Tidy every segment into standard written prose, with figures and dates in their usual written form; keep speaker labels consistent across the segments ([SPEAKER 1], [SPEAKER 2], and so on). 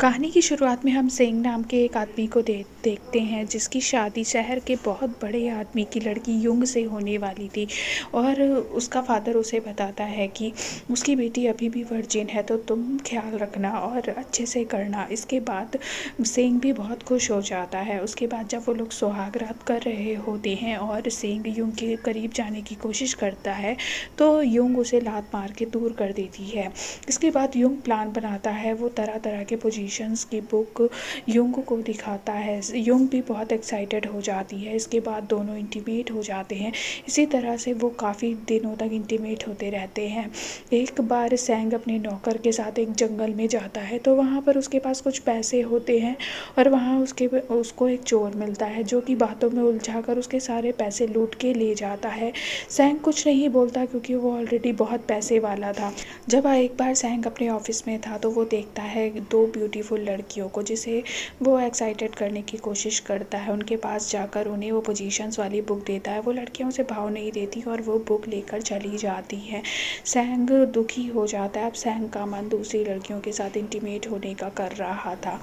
[SPEAKER 1] कहानी की शुरुआत में हम सेंग नाम के एक आदमी को देखते हैं जिसकी शादी शहर के बहुत बड़े आदमी की लड़की युंग से होने वाली थी। और उसका फादर उसे बताता है कि उसकी बेटी अभी भी वर्जिन है, तो तुम ख्याल रखना और अच्छे से करना। इसके बाद सेंग भी बहुत खुश हो जाता है। उसके बाद जब वो लोग सुहाग रात कर रहे होते हैं और सेंग युंग के करीब जाने की कोशिश करता है तो युंग उसे लात मार के दूर कर देती है। इसके बाद युंग प्लान बनाता है, वो तरह तरह के पोजीशंस की बुक युंग को दिखाता है। युंग भी बहुत एक्साइटेड हो जाती है। इसके बाद दोनों इंटीमेट हो जाते हैं। इसी तरह से वो काफ़ी दिनों तक इंटीमेट होते रहते हैं। एक बार सेंग अपने नौकर के साथ एक जंगल में जाता है तो वहाँ पर उसके पास कुछ पैसे होते हैं और वहाँ उसको एक चोर मिलता है जो कि बातों में उलझा कर उसके सारे पैसे लूट के ले जाता है। सेंग कुछ नहीं बोलता क्योंकि वो ऑलरेडी बहुत पैसे वाला था। जब एक बार सेंग अपने ऑफिस में था तो वो देखता है दो ब्यूटीफुल लड़कियों को, जिसे वो एक्साइटेड करने की कोशिश करता है। उनके पास जाकर उन्हें वो पोजीशंस वाली बुक देता है। वो लड़कियों से भाव नहीं देती और वो बुक लेकर चली जाती है। सेंग दुखी हो जाता है। अब सेंग का मन दूसरी लड़कियों के साथ इंटीमेट होने का कर रहा था।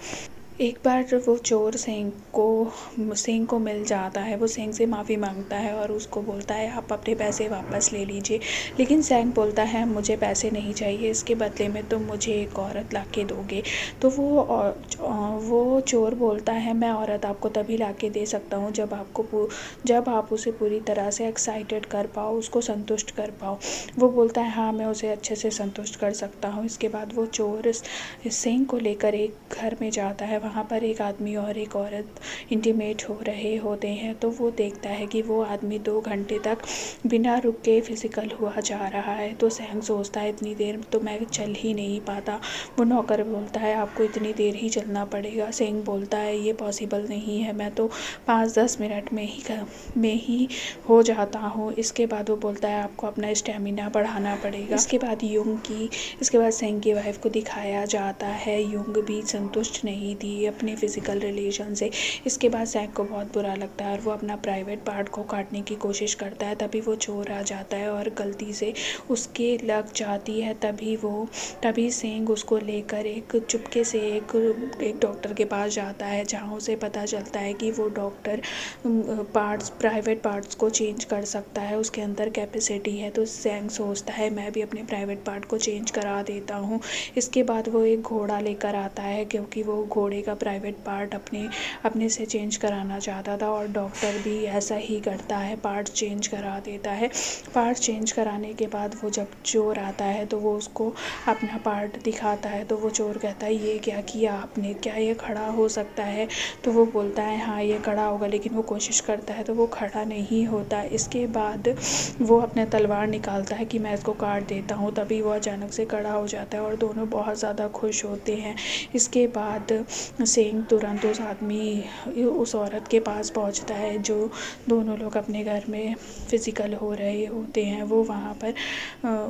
[SPEAKER 1] एक बार वो चोर सेंग को मिल जाता है। वो सेंग से माफ़ी मांगता है और उसको बोलता है आप अपने पैसे वापस ले लीजिए। लेकिन सेंग बोलता है मुझे पैसे नहीं चाहिए, इसके बदले में तुम मुझे एक औरत ला के दोगे। तो वो चोर बोलता है मैं औरत आपको तभी ला के दे सकता हूँ जब आप उसे पूरी तरह से एक्साइटेड कर पाओ, उसको संतुष्ट कर पाओ। वो बोलता है हाँ मैं उसे अच्छे से संतुष्ट कर सकता हूँ। इसके बाद वो चोर सेंग को लेकर एक घर में जाता है। वहाँ पर एक आदमी और एक औरत इंटीमेट हो रहे होते हैं। तो वो देखता है कि वो आदमी 2 घंटे तक बिना रुके फिजिकल हुआ जा रहा है। तो सेंग सोचता है इतनी देर तो मैं चल ही नहीं पाता। वो नौकर बोलता है आपको इतनी देर ही चलना पड़ेगा। सेंग बोलता है ये पॉसिबल नहीं है, मैं तो 5-10 मिनट में ही हो जाता हूँ। इसके बाद वो बोलता है आपको अपना स्टेमिना बढ़ाना पड़ेगा। इसके बाद सेंग की वाइफ को दिखाया जाता है। युंग भी संतुष्ट नहीं थी अपने फिजिकल रिलेशन से। इसके बाद सेंग को बहुत बुरा लगता है और वो अपना प्राइवेट पार्ट को काटने की कोशिश करता है। तभी वो चोर आ जाता है और गलती से उसके लग जाती है। तभी सेंग उसको लेकर चुपके से एक डॉक्टर के पास जाता है, जहाँ उसे पता चलता है कि वो डॉक्टर प्राइवेट पार्ट्स को चेंज कर सकता है, उसके अंदर कैपेसिटी है। तो सेंग सोचता है मैं भी अपने प्राइवेट पार्ट को चेंज करा देता हूँ। इसके बाद वो एक घोड़ा लेकर आता है क्योंकि वो घोड़े का प्राइवेट पार्ट अपने से चेंज कराना चाहता था और डॉक्टर भी ऐसा ही करता है, पार्ट चेंज करा देता है। पार्ट चेंज कराने के बाद वो जब चोर आता है तो वो उसको अपना पार्ट दिखाता है। तो वो चोर कहता है ये क्या किया आपने, क्या ये खड़ा हो सकता है? तो वो बोलता है हाँ ये खड़ा होगा, लेकिन वो कोशिश करता है तो वो खड़ा नहीं होता। इसके बाद वो अपने तलवार निकालता है कि मैं इसको काट देता हूँ। तभी वो अचानक से खड़ा हो जाता है और दोनों बहुत ज़्यादा खुश होते हैं। इसके बाद सेंग तुरंत उस औरत के पास पहुंचता है जो दोनों लोग अपने घर में फिज़िकल हो रहे होते हैं। वो वहाँ पर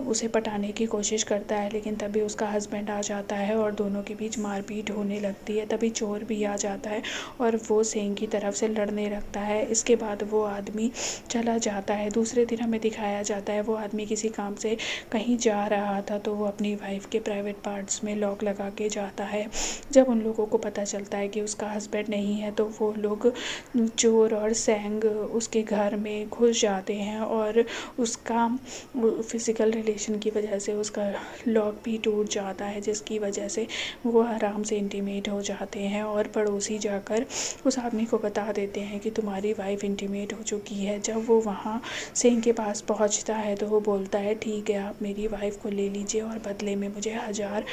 [SPEAKER 1] उसे पटाने की कोशिश करता है, लेकिन तभी उसका हस्बैंड आ जाता है और दोनों के बीच मारपीट होने लगती है। तभी चोर भी आ जाता है और वो सेंग की तरफ से लड़ने लगता है। इसके बाद वो आदमी चला जाता है। दूसरे दिन हमें दिखाया जाता है वो आदमी किसी काम से कहीं जा रहा था, तो वो अपनी वाइफ के प्राइवेट पार्ट्स में लॉक लगा के जाता है। जब उन लोगों को पता चलता है कि उसका हस्बैंड नहीं है तो वो लोग चोर और सेंग उसके घर में घुस जाते हैं और उसका फिज़िकल रिलेशन की वजह से उसका लॉक भी टूट जाता है, जिसकी वजह से वो आराम से इंटीमेट हो जाते हैं। और पड़ोसी जाकर उस आदमी को बता देते हैं कि तुम्हारी वाइफ इंटीमेट हो चुकी है। जब वो वहाँ सेंग के पास पहुँचता है तो वो बोलता है ठीक है आप मेरी वाइफ को ले लीजिए और बदले में मुझे 1000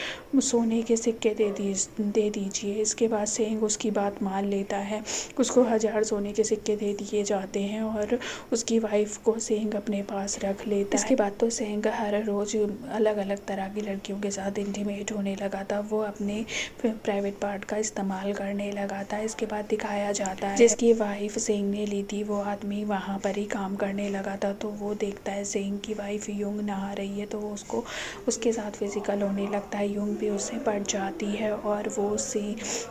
[SPEAKER 1] सोने के सिक्के दे दीजिए। इसके बाद सेंग उसकी बात मान लेता है। उसको 1000 सोने के सिक्के दे दिए जाते हैं और उसकी वाइफ को सेंग अपने पास रख लेता है। इसके बाद तो सेंग हर रोज़ अलग अलग तरह की लड़कियों के साथ इंटीमेट होने लगा था। वो अपने प्राइवेट पार्ट का इस्तेमाल करने लगा था। इसके बाद दिखाया जाता है जिसकी वाइफ सेंग ने ली थी वो आदमी वहाँ पर ही काम करने लगा था। तो वो देखता है सेंग की वाइफ युंग नहा रही है तो वो उसके साथ फिज़िकल होने लगता है। युंग भी उससे पड़ जाती है और वो उससे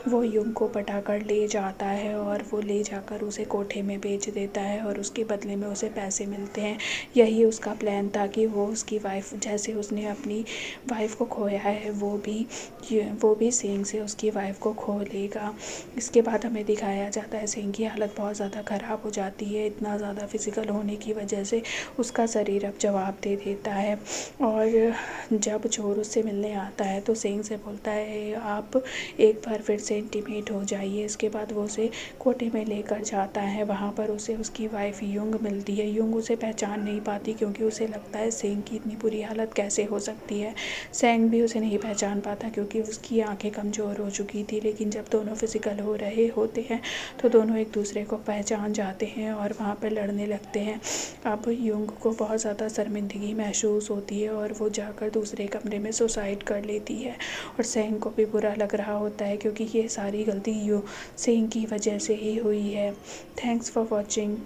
[SPEAKER 1] वो युंग को पटा कर ले जाता है और वो ले जाकर उसे कोठे में बेच देता है और उसके बदले में उसे पैसे मिलते हैं। यही उसका प्लान था कि वो उसकी वाइफ, जैसे उसने अपनी वाइफ को खोया है, वो भी सेंग से उसकी वाइफ को खो लेगा। इसके बाद हमें दिखाया जाता है सेंग की हालत बहुत ज़्यादा ख़राब हो जाती है, इतना ज़्यादा फिज़िकल होने की वजह से उसका शरीर अब जवाब दे देता है। और जब चोर उससे मिलने आता है तो सेंग से बोलता है आप एक बार फिर से इंटीमेट हो जाइए। इसके बाद वो उसे कोठे में लेकर जाता है, वहाँ पर उसे उसकी वाइफ युंग मिलती है। युंग उसे पहचान नहीं पाती क्योंकि उसे लगता है सेंग की इतनी बुरी हालत कैसे हो सकती है। सेंग भी उसे नहीं पहचान पाता क्योंकि उसकी आंखें कमज़ोर हो चुकी थी। लेकिन जब दोनों फिज़िकल हो रहे होते हैं तो दोनों एक दूसरे को पहचान जाते हैं और वहाँ पर लड़ने लगते हैं। अब युंग को बहुत ज़्यादा शर्मिंदगी महसूस होती है और वो जाकर दूसरे कमरे में सुसाइड कर लेती है। और सेंग को भी बुरा लग रहा होता है क्योंकि ये सारी गलती सेंग की वजह से ही हुई है। Thanks for watching.